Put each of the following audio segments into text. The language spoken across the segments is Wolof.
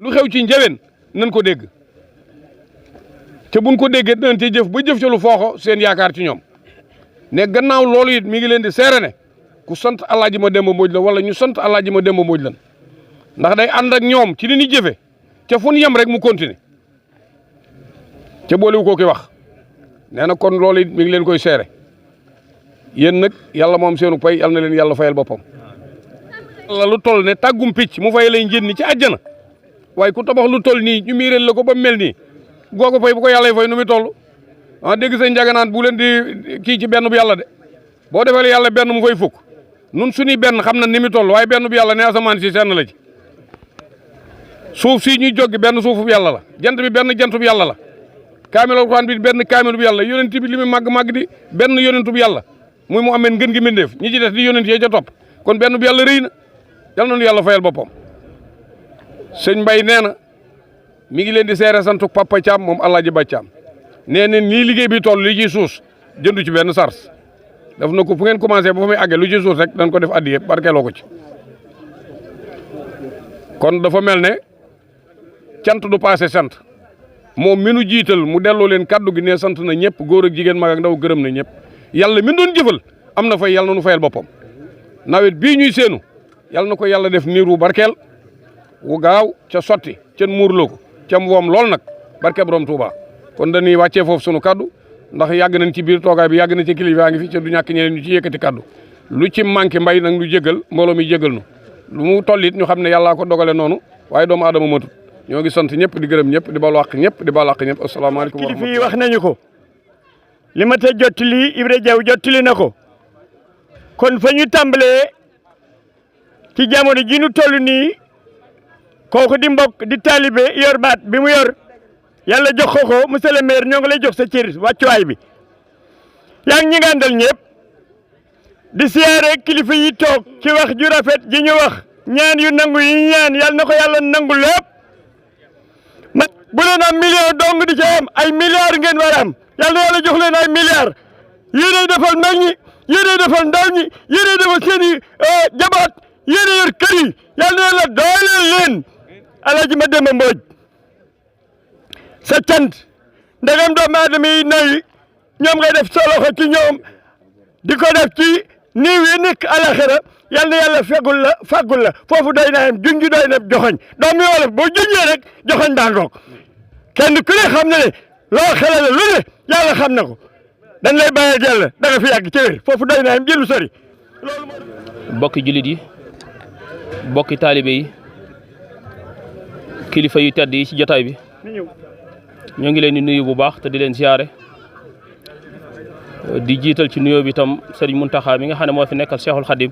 lu xew ci njëween nañ ko dégg te buñ ko déggee dinañ ci jëf ba jëf ci lu fooxo seen yaakaar ci ñoom ne gannaaw loolu it mi ngi leen di seere ne ku sant Alaaji Mademba Mbodj la wala ñu sant Alaaji Mademba Mbodj lan ndax day ànd ak ñoom ci li ñuy jëfe ca fu ñu yem rek mu continuer ca boolewu ko ki wax nee na kon loolu it mi ngi leen koy seere yéen nag yàlla moom seenu pay yàlla na leen yàlla fayal boppam la lu toll ne tàggum picc mu fay lay njënd ni ci àjjana waaye ku tabax lu toll nii ñu miireel la ko ba mel nii googu fay bu ko yàlla fay nu muy toll ah dégg sëñ Njaganaan bu leen di kii ci benn bu yàlla de boo defee yàlla benn mu fay fukk nun suñuy benn xam na ni muy toll waaye benn bu yàlla ne asamaan si senn la ci suuf si ñuy joggi benn suufu yàlla la jant bi benn jant bu yàlla la kaamil alxuraan bi benn kaamil bu yàlla yonent bi li muy màgg-màgg di benn yonentu bu yàlla muy mu amee ngën gi mbindeef ñi ci des di yonent yee ca topp kon benn bu yàlla rëy na yal na nu yàlla fayal boppam sëñ Mbay nee na mi ngi leen di seere santu Papa Thiam moom Alaaji Ba Thiam nee na nii liggéey bi toll li ciy suus jëndu ci benn sars daf na ko fu ngeen commencé ba fa muy àggee lu ci suus rek dañ ko def addiye barkeeloo ko ci kon dafa mel ne cant du passé sant moom mi nu jiital mu delloo leen kaddu gi ne sant na ñëpp góor ak jigéen mag ak ndaw gërëm na ñëpp yàlla mi doon jëfal am na fay yàlla na nu fayal boppam nawet bii ñuy séenu yàlla na ko yàlla def niir wu barkeel wu gaaw ca sotti ca muurloo ko ca woom lool nag barke borom Touba kon dañuy wàccee foofu sunu kaddu ndax yàgg nañ ci biir toogaay bi yàgg na ci kilifa ngi fi ca du ñàkk ñeneen ñu ci yëkkati kaddu lu ci manqué mbay nag ñu jégal mbooloo mi jégal nu lu mu toll it ñu xam ne yàllaa ko dogale noonu waaye doomu aadama matut ñoo ngi sant ñëpp di gërëm ñëpp di balu àq ñëpp di balu àq ñëpp asalaamaaleykum. kilifa yi wax nañu ko li ma te jottali Ibra Jaw jottali na ko kon fa ñu tàmbalee ci jamono ji nu toll nii kooku di mbokk di taalibe yor baat bi mu yor yàlla jox ko monsieur le maire ñoo ngi lay jox sa cër wàccuwaay bi yaa ngi ñi nga àndal ñëpp di siyaare kilifa yi toog ci wax ju rafet ji ñu wax ñaan yu nangu yi ñaan yàlla na ko yàlla nangu lépp ma bu leen am million dong di ci am ay milliards ngeen war a am yàlla na yàlla jox leen ay milliards yéenay defal mag ñi yéenay defal ndaw ñi yéenay defal seen i jabaat yéenay yor kër yi yàlla na yàlla dooleel leen Alaaji Mademba Mbodj sa cant ndegam doomu aadama yi nay ñoom ngay def soloxo ci ñoom di ko def ci niiw yi nekk alaxira yal na yàlla fagul la foofu doy na am junj doy na joxoñ doomu wolof boo junjee rek joxoñ daa ngoog kenn ku ne xam na ne loo xelale lu ne yàlla xam na ko dañ lay bàyyi ak yàlla da nga fi yàgg ci wér foofu doy na am jëlu sori bokki jullit yi bokki taalibe yi kilifa yu tedd yi ci jotaay bi ñoo ngi leen di nuyu bu baax te di leen ziare di jiital ci nuyoo bi itam Serigne Mountakha mi nga xam ne moo fi nekkal Cheikhul Khadim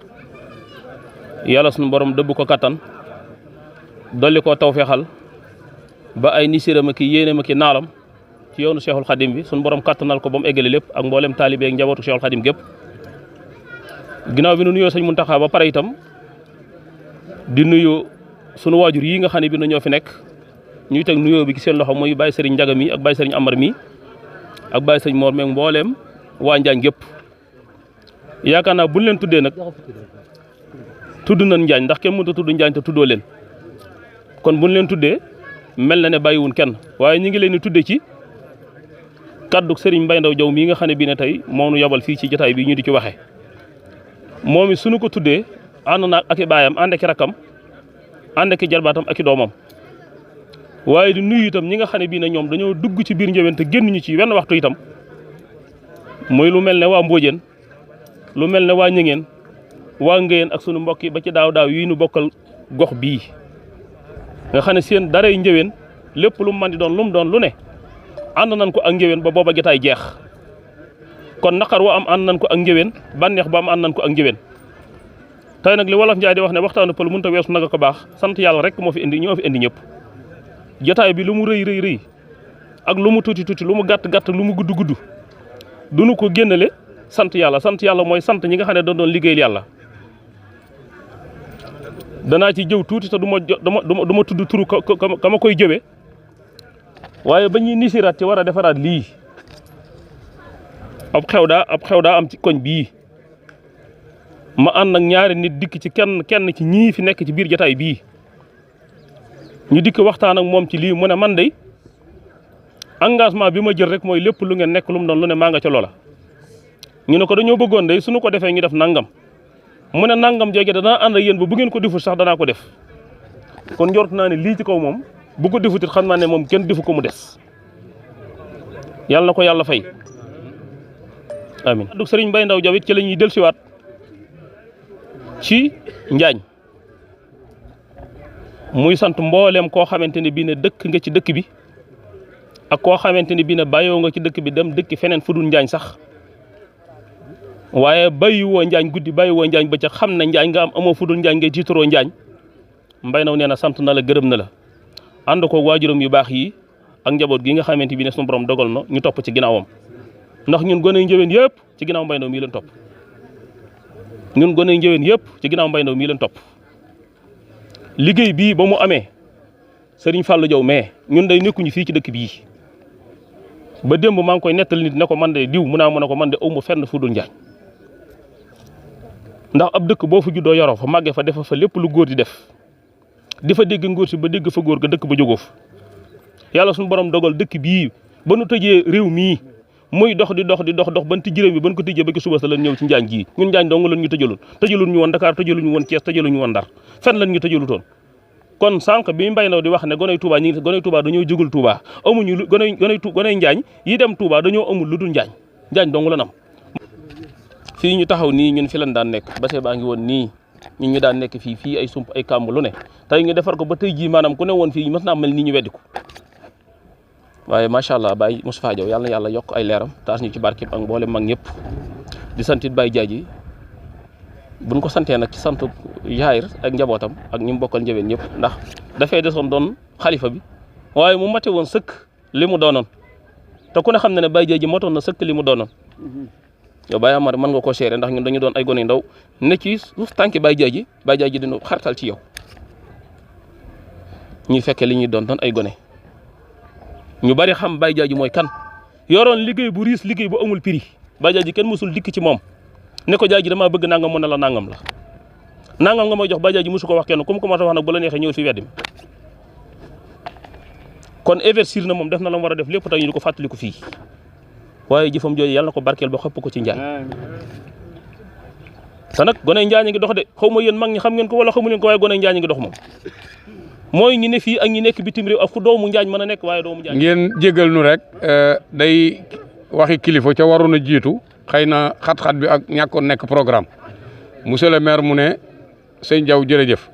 yàlla sunu borom dëbb ko kattan dolli koo tawfeexal ba ay nisiram ak yéeneem ak naalam ci yoonu Cheikhul Khadim bi sunu borom kattanal ko ba mu eggale lépp ak mboolem taalibe ak njabootu Cheikhul Khadim gépp ginnaaw bi nu nuyoo Serigne Mountakha ba pare itam di nuyu sunu waajur yi nga xam ne bi na ñoo fi nekk ñuy teg nuyoo bi ci seen loxo mooy Baye Serigne Ndiaga mi ak Baye Serigne Amar mi ak Baye Serigne Mor meeg mbooleem waa Njaañ gépp yaakaar naa buñ leen tuddee nag tudd nañ Njaañ ndax kenn mënut a tudd Njaañ te tuddoo leen kon buñ leen tuddee mel na ne bàyyiwun kenn waaye ñu ngi leen di tuddee ci kaddu Serigne Mbaye Ndaw Jaw mii nga xam ne bii ne tey moo nu yabal fii ci jotaay bi ñu di ci waxee moom it suñu ko tuddee ànd na ak i baayam ànd ak i rakkam ànd ak i jarbaatam ak i doomam waaye di nuyu itam ñi nga xam ne bii ne ñoom dañoo dugg ci biir njëwén te génnuñu ci wenn waxtu itam muy lu mel ne waa Mbóojeen lu mel ne waa Ñëngeen waa Ngéyeen ak sunu mbokk yi ba ci daaw yi nu bokkal gox bii nga xam ne seen daray njëwén lépp lu mu mën di doon lu mu doon lu ne ànd nañ ko ak njëwén ba booba jotaay jeex kon naqar wa am ànd nañ ko ak njëwén bànneex ba am ànd nañ ko ak njëwén tey nag li wolof Njaay di wax ne waxtaanu pël mënut a weesu nag ko baax sant yàlla rek moo fi indi ñoo fi indi ñëpp jotaay bi lu mu rëy ak lu mu tuuti lu mu gàtt lu mu gudd duñu ko génnale sant yàlla mooy sant ñi nga xam ne doon liggéeyal yàlla danaa ci jëw tuuti te du ma tudd turu ka ma koy jëwe waaye ba ñuy nisiraat ci war a defaraat lii ab xew daa am ci koñ bii ma ànd ak ñaari nit dikk ci kenn ci ñii fi nekk ci biir jotaay bii ñu dikk waxtaan ak moom ci lii mu ne man de engagement bi ma jël rek mooy lépp lu ngeen nekk lu mu doon lu ne maa nga ca loola. ñu ne ko dañoo bëggoon de suñu ko defee ñu def nangam mu ne nangam jooju danaa ànd ak yéen ba bu ngeen ko deful sax danaa ko def kon njort naa ne lii ci kaw moom bu ko defutit xam naa ne moom kenn defu ko mu des yàlla na ko yàlla fay amin du Serigne Mbaye Ndaw Diaw it ci la ñuy dellusiwaat ci Njaañ muy sant mbooleem koo xamante ne bii ne dëkk nga ci dëkk bi ak koo xamante ne bii ne bàyyoo nga ci dëkk bi dem dëkk feneen fu dul Njaañ sax waaye bàyyi woo Njaañ guddi bàyyi woo Njaañ ba ca xam ne Njaañ nga am amoo fu dul Njaañ ngay tiitaroo Njaañ Mbaye Ndaw nee na sant na la gërëm na la ànd ko waajuram yu baax yi ak njaboot gi nga xamante bi ne suñu borom dogal na ñu topp ci ginnaawam ndax ñun gone njëween yëpp ci ginnaaw Mbaye Ndaw mii leen topp ñun gone njëween yëpp ci ginnaaw Mbaye Ndaw mii leen topp liggéey bii ba mu amee Serigne Fallou Diaw mais ñun day nekkuñu fii ci dëkk bii ba démb maa ngi koy nettal nit ne ko man de diw mu naa mën a ko man de amu fenn fu dul Njaañ ndax ab dëkk boo fa juddoo yaroo fa màggee fa defa fa lépp lu góor di def di fa dégg ngóor si ba dégg fa góor ga dëkk ba jógoo fa yàlla suñu borom dogal dëkk bii ba nu tëjee réew mii muy dox di dox ban tijji réew mi ban ko tijjee ba ki suba sa lan ñëw ci Njaañ gii ñun Njaañ dong lan ñu tëjalul ñu woon Dakar tëjalul ñu woon Thiès tëjalul ñu woon Ndar fenn lan ñu tëjalutoon kon sànq bi Mbaye Ndaw di wax ne goney Touba ñi goney Touba dañoo jógul Touba amuñu lu goney Njaañ yi dem Touba dañoo amul lu dul Njaañ dong lan am fii ñu taxaw nii ñun fi lan daan nekk base baa ngi woon nii ñun ñu daan nekk fii ay sump ay kàmb lu ne tey ñu defar ko ba tey jii maanaam ku ne woon fii mës naa mel nii ñu weddi ko waaye macha allah Baye Moustapha Diaw yàlla na yàlla yokk ay leeram taas ñu ci barkeem ak mboolem mag ñëpp di santit Baye Diadji buñ ko santee nag ci sant yaayir ak njabootam ak ñi mu bokkal njëween ñëpp ndax dafay desoon doon xalifa bi waaye mu mate woon sëkk li mu doonoon te ku ne xam ne ne Baye Diadji motoon na sëkk li mu doonoon yow Baye Amar mën nga koo seere ndax ñun dañu doon ay gone ndaw ne ci suuf tànki Baye Diadji dina xartal ci yow ñuy fekkee li ñuy doon ay gone ñu bari xam Baye Diadji mooy kan yoroon liggéey bu riis liggéey bu amul prix Baye Diadji kenn mësul dikk ci moom ne ko Diadji damaa bëgg nangam mu ne la nangam la nangam nga may jox Baye Diadji mësu ko wax kenn comme commencé wax nag bu la neexee ñëw fi weddi kon investir na moom def na la mu war a def lépp tax ñu di ko fàttaliku fii waaye jëfam jooju yàlla na ko barkeel ba xëpp ko ci Njaañ te nag gone Njaañ ngi dox de xaw ma yéen mag ñi xam ngeen ko wala xamu leen ko waaye gone Njaañ ngi dox moom mooy ñi ne fii ak ñi nekk bitim réew ak fu doomu Njaañ mën a nekk waaye doomu Njaañ ngeen jégal nu rek day waxi kilifa ca waroon a jiitu xëy na xat-xat bi ak ñàkkoon nekk programme monsieur le maire mu ne sëñ Diaw jërëjëf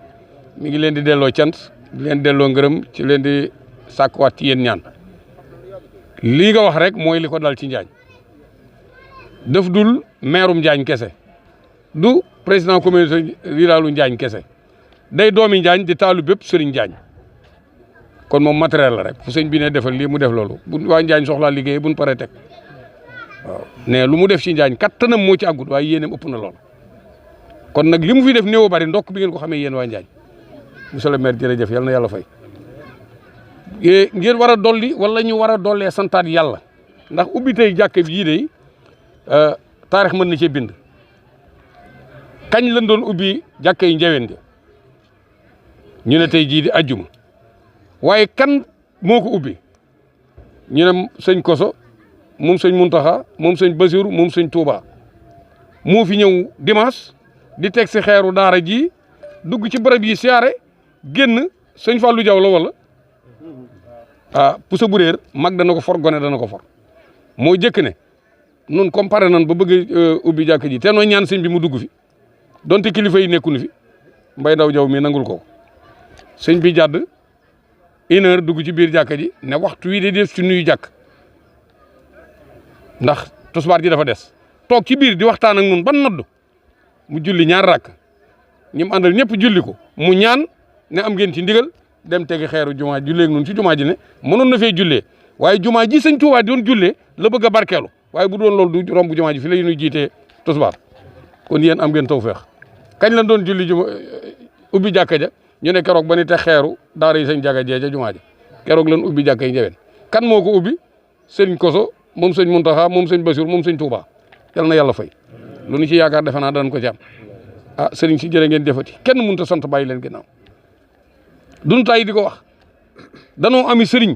mi ngi leen di delloo cant di leen delloo ngërëm ci leen di sàkkuwaat ci yéen ñaan lii nga wax rek mooy li ko dal ci Njaañ def dul mairum Njaañ kese du président communauté ruralu Njaañ kese day doomi Njaañ di taalu bépp sëriñ Njaañ kon moom matériel la rek fu sëñ bi ne defal lii mu def loolu bu waa Njaañ soxlaa liggéey buñ paree teg waaw ne lu mu def ci Njaañ kattanam moo ci àggut waaye yéenam ëpp na lool kon nag li mu fi def néew bari ndokk bi ngeen ko xamee yéen waa Njaañ monsieur le maire jërëjëf yal na yàlla fay ngeen war a dolli wala ñu war a dollee santaat yàlla ndax ubbi tey jàkk bi yii de taarix mën na cee bind kañ lañ doon ubbi jàkk yi njëween ñu ne tey jii di ajjuma waaye kan moo ko ubbi ñu ne sëñ Koso moom sëñ Muntaxa moom sëñ Basiru moom sëñ Touba moo fi ñëw dimanche di teg si xeeru daara ji dugg ci bërëb yi siyaare génn sëñ Fallou Diaw la wala puso bu réer mag dana ko for gone dana ko for moo jëkk ne nun comparé nan ba bëgg ubbi jàkk ji te nooy ñaan sëñ bi mu dugg fi donte kilifa yi nekkunu fi Mbaye Ndaw Diaw mi nangul ko sëñ bi jàdd 1 heure dugg ci biir jàkk ji ne waxtu wi de def ci nuyu jàkk ndax tosbaar ji dafa des toog ci biir di waxtaan ak nun ban nodd mu julli ñaar rakk ñi mu àndal ñëpp julli ko mu ñaan ne am ngeen ci ndigal dem tegi xeeru jumaa julleeg nun ci jumaa ji ne mënoon na fee jullee waaye jumaa ji sëñ Tuubaa doon jullee la bëgg a barkeelu waaye bu doon loolu du romb jumaa ji fi la ñuy jiitee tosbaar kon yéen am ngeen tawfeex kañ la doon julli ubbi jàkka ja ñu ne keroog ba ni te xeeru daara yi sëñ jaga jee ca jumaa ji keroog lan ubbi jàkka yi njëween kan moo ko ubbi sëriñ Koso moom sëñ Muntaxa moom sëñ Basiru moom sëñ Tuubaa yal na yàlla fay lu ñu ci yaakaar defe naa danañ ko ci am sëriñ si jërë ngeen jëfati kenn mënut a sant bàyyi leen ginnaaw duñu tay di ko wax danoo ami sëriñ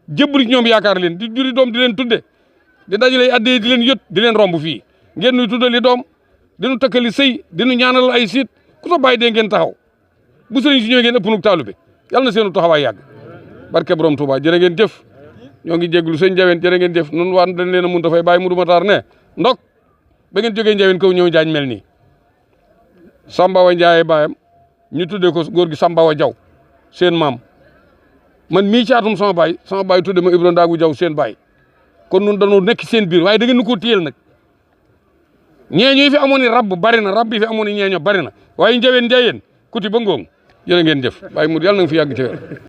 jëbbali ñoom yaakaar leen di juri doom di leen tudde di dajale addee di leen yët di leen romb fii ngeen nuy tuddali doom dinu takkali sëy dinu ñaanal ay siit ku sa bàyyi dee ngeen taxaw bu sëriñ si ñëwee ngeen ëpp nug taalu bi yàlla na seenu taxawaay yàgg barke borom Touba jërë ngeen jëf ñoo ngi jégglu sëñ Njaween jërë ngeen jëf nun waan dañ leen a mun ta fay bàyyi Mudu Matar ne ndok ba ngeen jógee Njaween kaw ñëw jaañ mel nii Sambawa Njaaye baayam ñu tuddee ko góor gi Sambawa Jaw seen maam man mii caatum sama baay tudde ma Ibra Ndaagu Jaw seen baay kon nun dañoo nekk seen biir waaye da ngeen nu ko téyel nag ñeeño yi fi amoon i rab bari na rab yi fi amoon i ñeeño bari na waaye Njaween Njaayeen kuti ba ngoong jërë ngeen jëf bàyyi mu yàlla na nga fi yàgg ci wér